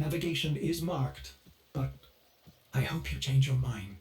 Navigation is marked, but I hope you change your mind.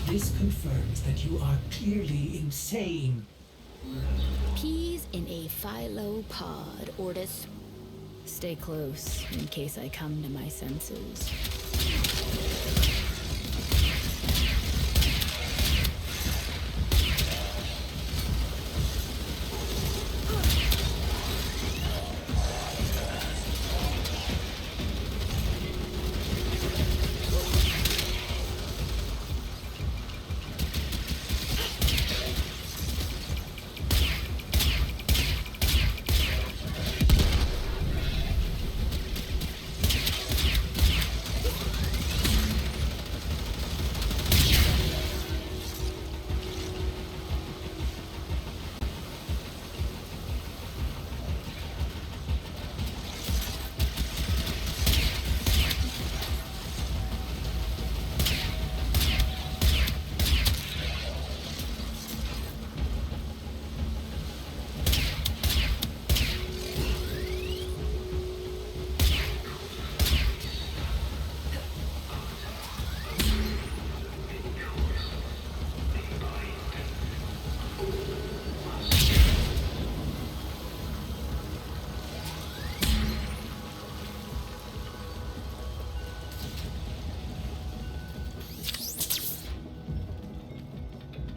This confirms that you are clearly insane. Peas in a phylopod, Ortis. Stay close in case I come to my senses.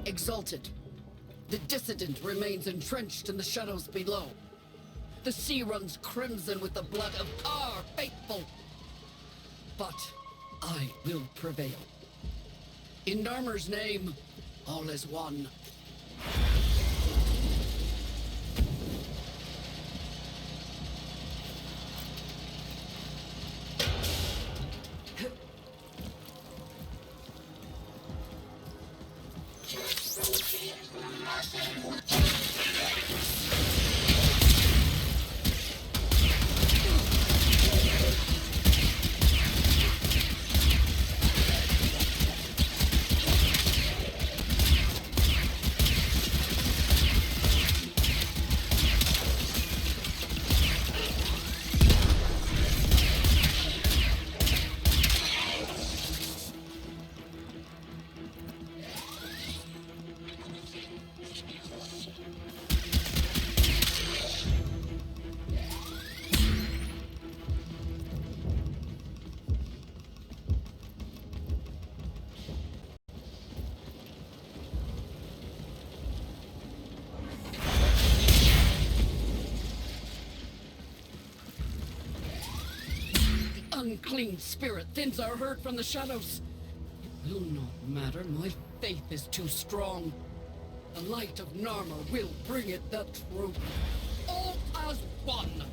Exalted. The dissident remains entrenched in the shadows below. The sea runs crimson with the blood of our faithful. But I will prevail. In Narmer's name, all is one. Unclean spirit thins our herd from the shadows. It will not matter, my faith is too strong. The light of Narmer will bring it the truth. All as one!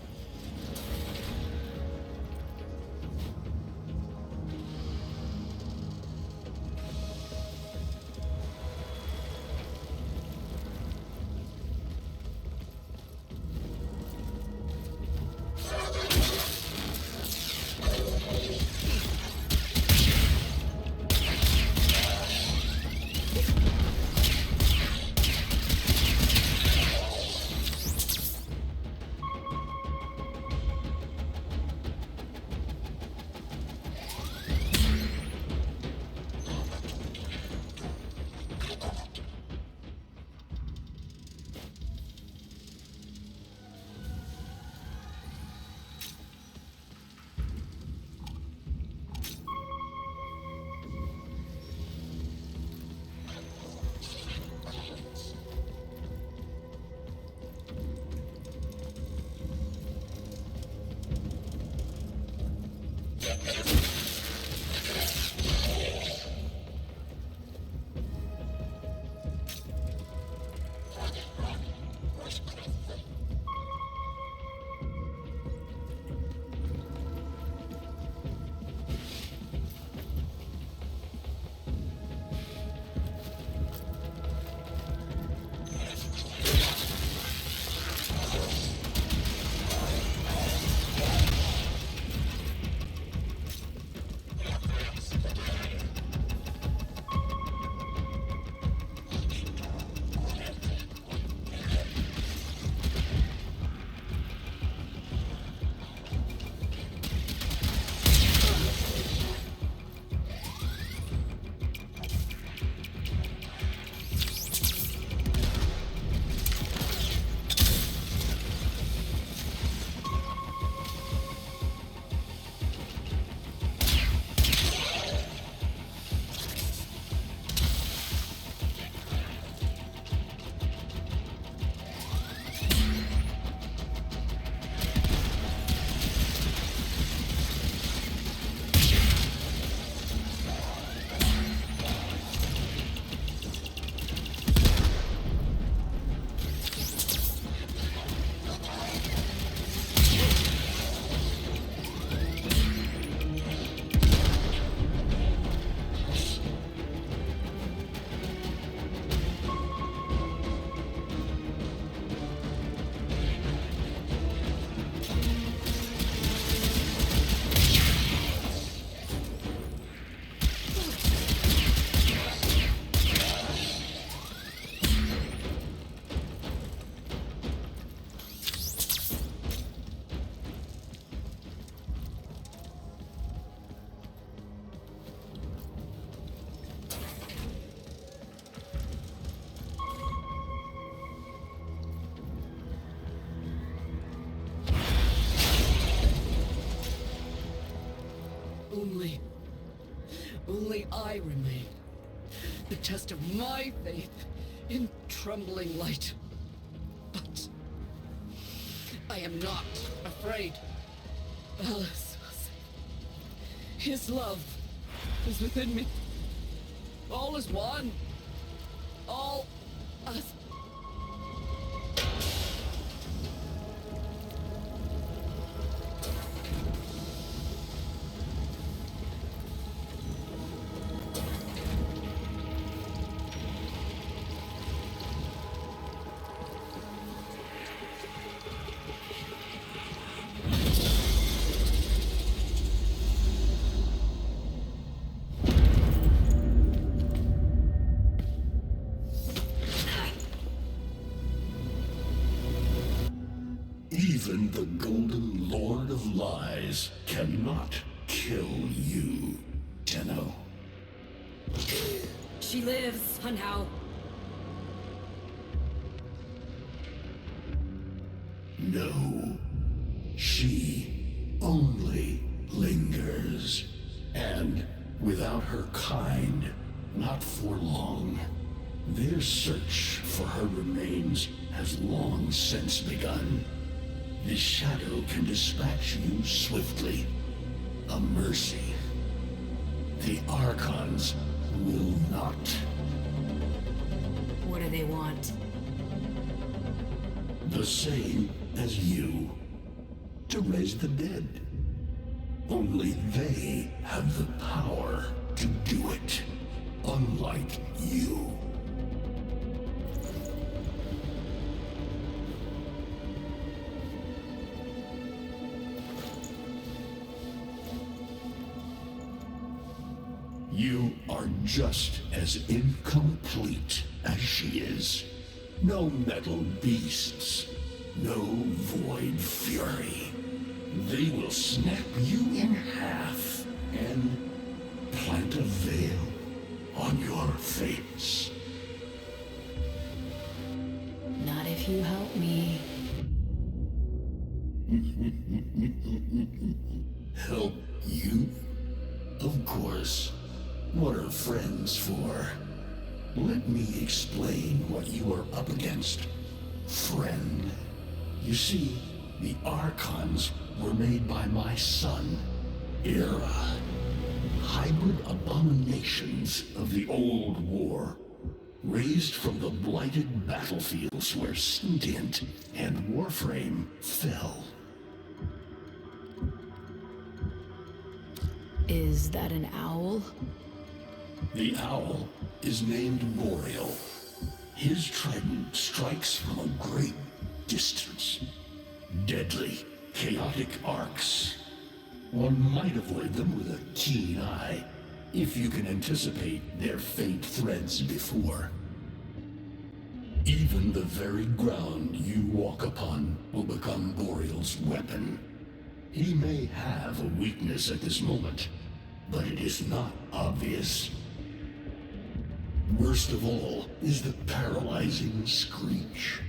Only I remain. The test of my faith in trembling light. But I am not afraid. Alice will save. His love is within me. All is one. All us. Even the Golden Lord of Lies cannot kill you, Tenno. She lives, Hunhow. No. She only lingers. And without her kind, not for long. Their search for her remains has long since begun. This shadow can dispatch you swiftly. A mercy. The Archons will not. What do they want? The same as you. To raise the dead. Only they have the power to do it. Unlike you. You are just as incomplete as she is. No metal beasts, no void fury. They will snap you in half and plant a veil on your face. Not if you help me. Help you? Of course. What are friends for? Let me explain what you are up against, friend. You see, the Archons were made by my son, era. Hybrid abominations of the old war, raised from the blighted battlefields where Sentient and Warframe fell. Is that an owl? The owl is named Boreal. His trident strikes from a great distance. Deadly, chaotic arcs. One might avoid them with a keen eye, if you can anticipate their faint threads before. Even the very ground you walk upon will become Boreal's weapon. He may have a weakness at this moment, but it is not obvious. Worst of all is the paralyzing screech.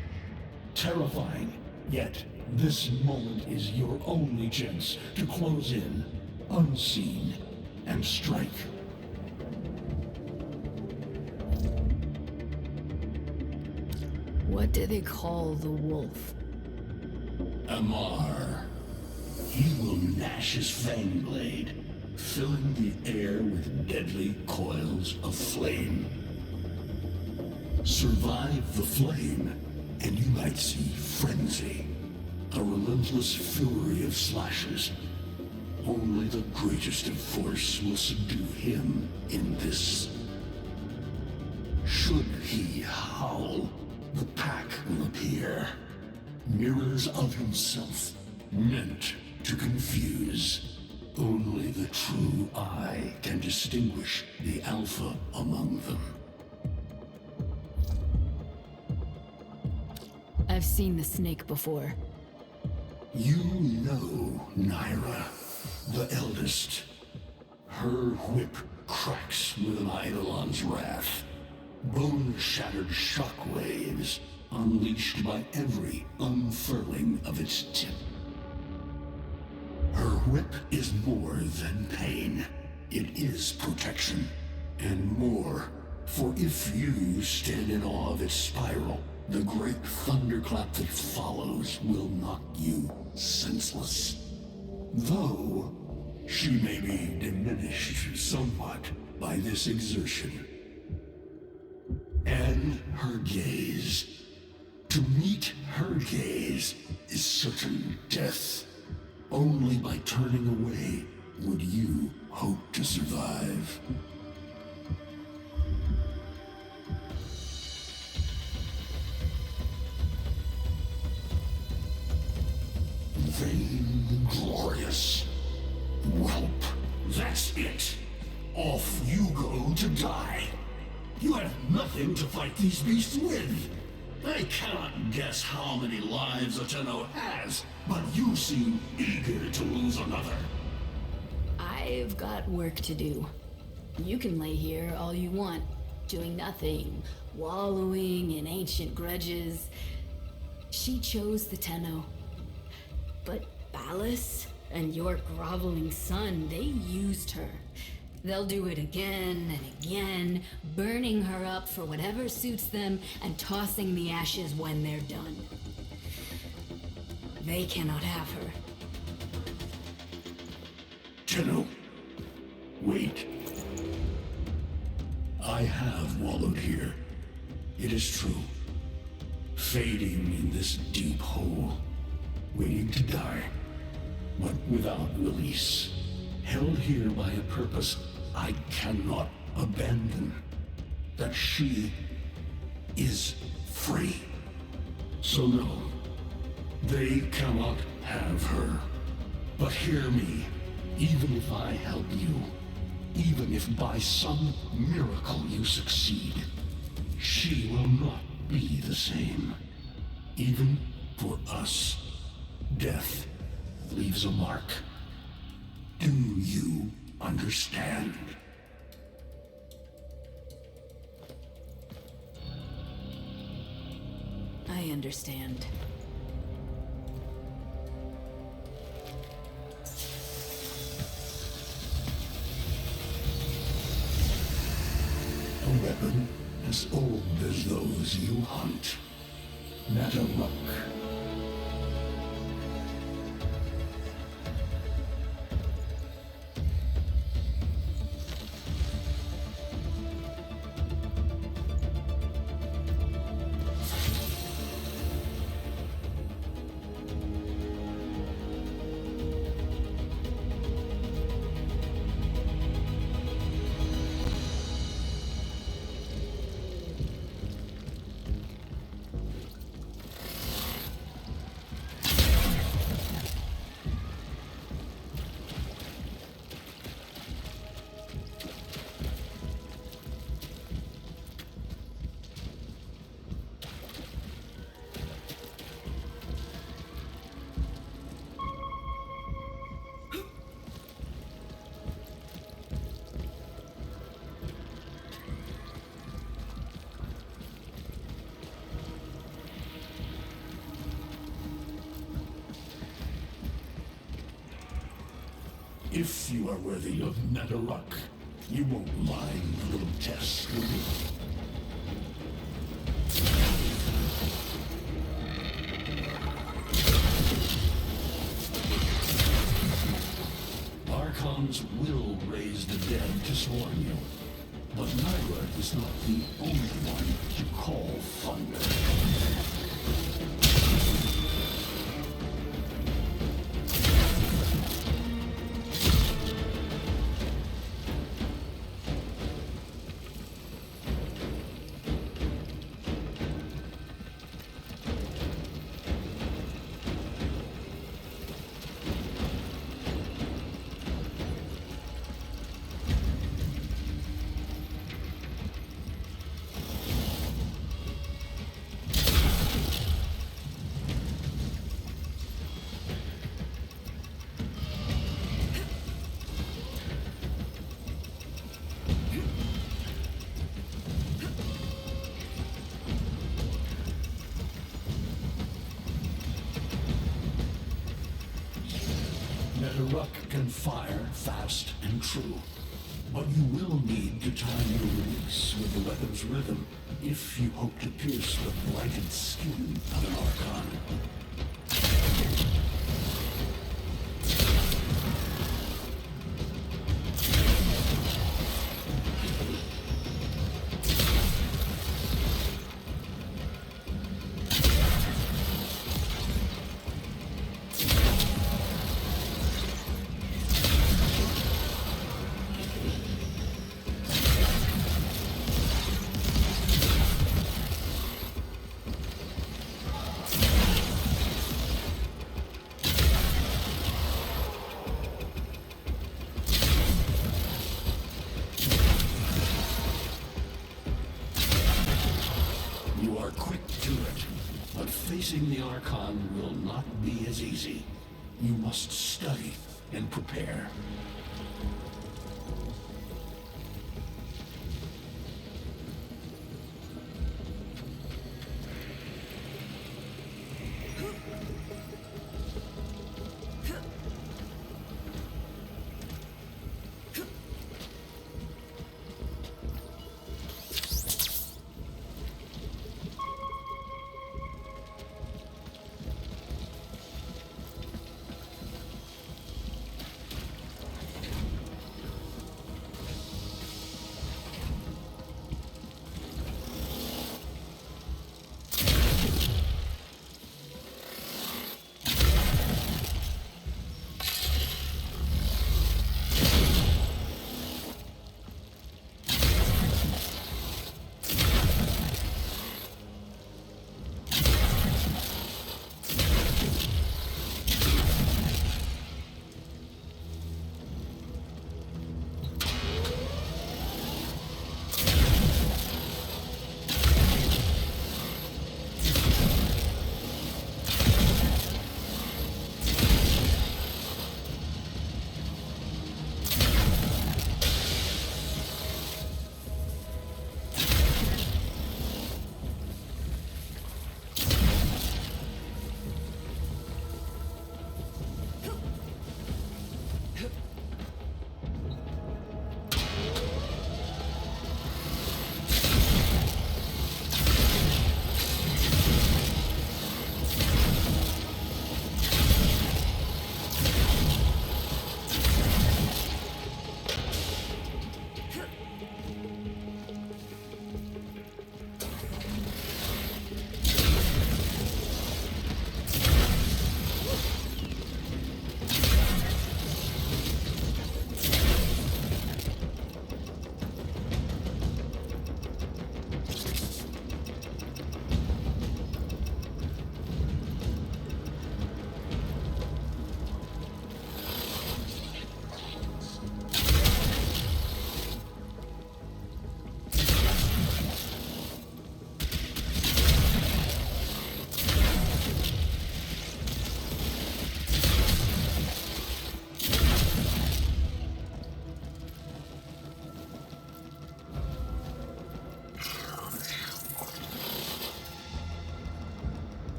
Terrifying, yet this moment is your only chance to close in, unseen, and strike. What do they call the wolf? Amar. He will gnash his fang blade, filling the air with deadly coils of flame. Survive the flame, and you might see frenzy. A relentless fury of slashes. Only the greatest of force will subdue him in this. Should he howl, the pack will appear. Mirrors of himself, meant to confuse. Only the true eye can distinguish the alpha among them. I've seen the snake before. You know Naira, the eldest. Her whip cracks with an Eidolon's wrath. Bone-shattered shockwaves unleashed by every unfurling of its tip. Her whip is more than pain. It is protection, and more. For if you stand in awe of its spiral, the great thunderclap that follows will knock you senseless. Though she may be diminished somewhat by this exertion. And her gaze. To meet her gaze is certain death. Only by turning away would you hope to survive. Vainglorious. Whelp, that's it. Off you go to die. You have nothing to fight these beasts with. I cannot guess how many lives Ateno has, but you seem eager to lose another. I've got work to do. You can lay here all you want, doing nothing, wallowing in ancient grudges. She chose the Tenno. But Ballas and your groveling son, they used her. They'll do it again and again, burning her up for whatever suits them and tossing the ashes when they're done. They cannot have her. Tenno, wait. I have wallowed here. It is true. Fading in this deep hole, waiting to die, but without release. Held here by a purpose I cannot abandon. That she is free. So no, they cannot have her. But hear me, even if I help you, even if by some miracle you succeed, she will not be the same. Even for us, death leaves a mark. Do you understand? I understand. A weapon as old as those you hunt. Nataruk. If you are worthy of Netherruck, you won't mind a little test, will you? Archons will raise the dead to swarm you, but Nyla is not the only one to call thunder. Netherruck can fire fast and true, but you will need to time your release with the weapon's rhythm if you hope to pierce the blighted skin of an Archon. You are quick to it, but facing the Archon will not be as easy. You must study and prepare.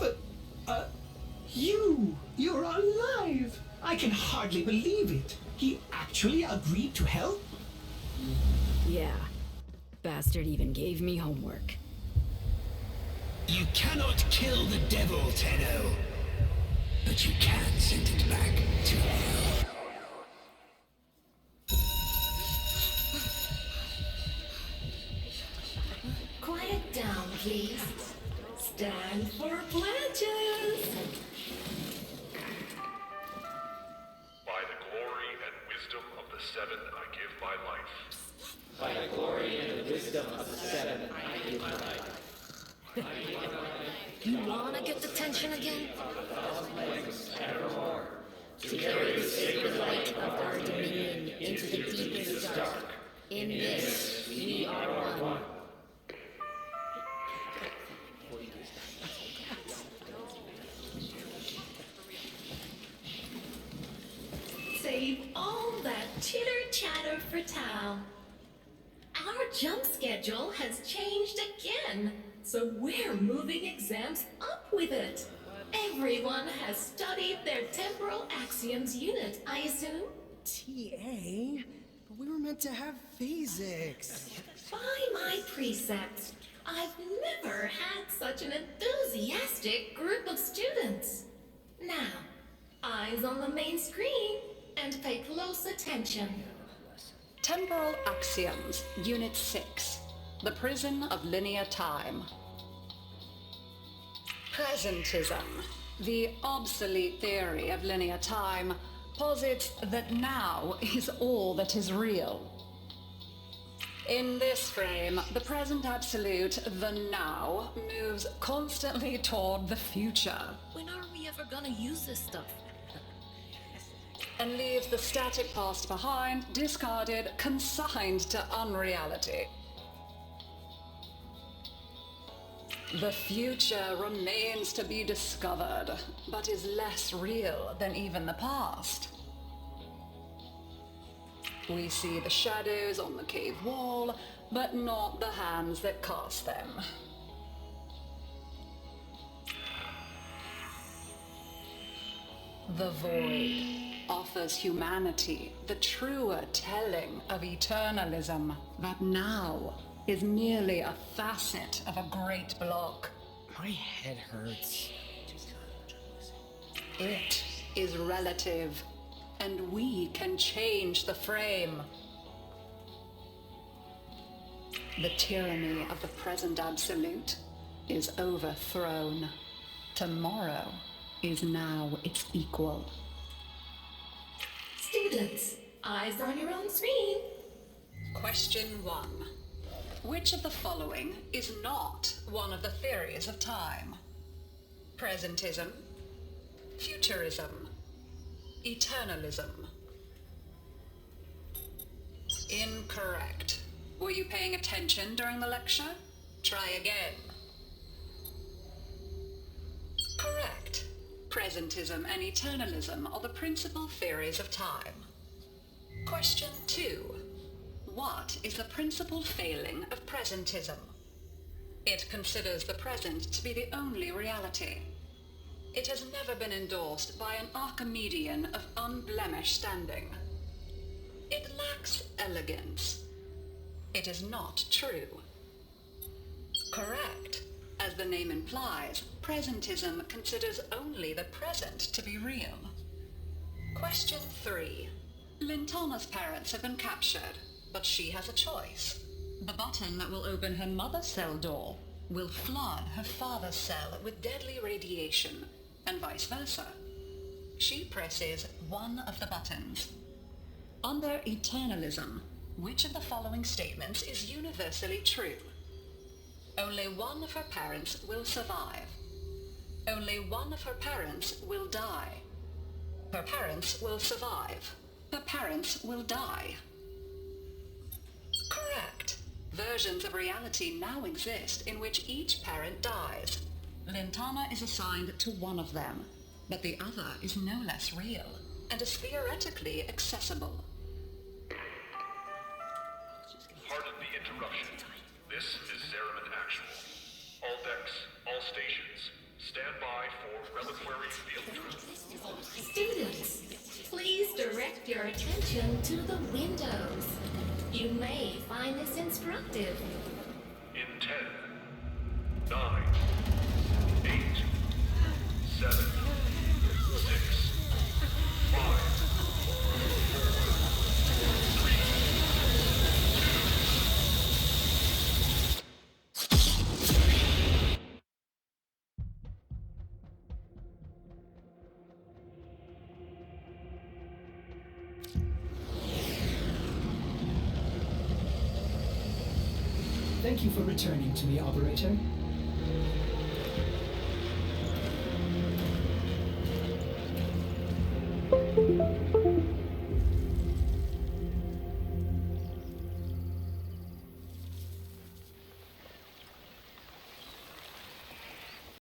but, you're alive! I can hardly believe it. He actually agreed to help? Yeah. Bastard even gave me homework. You cannot kill the devil, Tenno. But you can send it back to hell. Quiet down, please. Stand for pledges. By the glory and wisdom of the Seven, I give my life. You wanna get the tension again? To carry the sacred light of our dominion into the deepest dark. In this, we are one. Save all that chitter-chatter for Tao. Our jump schedule has changed again, so we're moving exams up with it. Everyone has studied their temporal axioms unit, I assume? TA? But we were meant to have physics. By my precepts, I've never had such an enthusiastic group of students. Now, eyes on the main screen and pay close attention. Temporal Axioms, Unit 6. The Prison of Linear Time. Presentism, the obsolete theory of linear time, posits that now is all that is real. In this frame, the present absolute, the now, moves constantly toward the future. When are we ever gonna use this stuff? And leaves the static past behind, discarded, consigned to unreality. The future remains to be discovered, but is less real than even the past. We see the shadows on the cave wall, but not the hands that cast them. The void offers humanity the truer telling of eternalism that now is merely a facet of a great block. My head hurts. It is relative, and we can change the frame. The tyranny of the present absolute is overthrown. Tomorrow is now its equal. Students, eyes on your own screen. Question 1. Which of the following is not one of the theories of time? Presentism, futurism, eternalism. Incorrect. Were you paying attention during the lecture? Try again. Correct. Presentism and eternalism are the principal theories of time. Question 2. What is the principal failing of presentism? It considers the present to be the only reality. It has never been endorsed by an Archimedean of unblemished standing. It lacks elegance. It is not true. Correct. As the name implies, presentism considers only the present to be real. Question 3. Lintana's parents have been captured, but she has a choice. The button that will open her mother's cell door will flood her father's cell with deadly radiation, and vice versa. She presses one of the buttons. Under eternalism, which of the following statements is universally true? Only one of her parents will survive. Only one of her parents will die. Her parents will survive. Her parents will die. Correct. Versions of reality now exist in which each parent dies. Lintana is assigned to one of them, but the other is no less real and is theoretically accessible. Pardon the interruption. This is Zeraman Actual. All decks, all stations, stand by I-4 reliquary field trip. Students, please direct your attention to the windows. You may find this instructive. In 10, 9, 8, 7, 6, 5, Thank you for returning to me, Operator.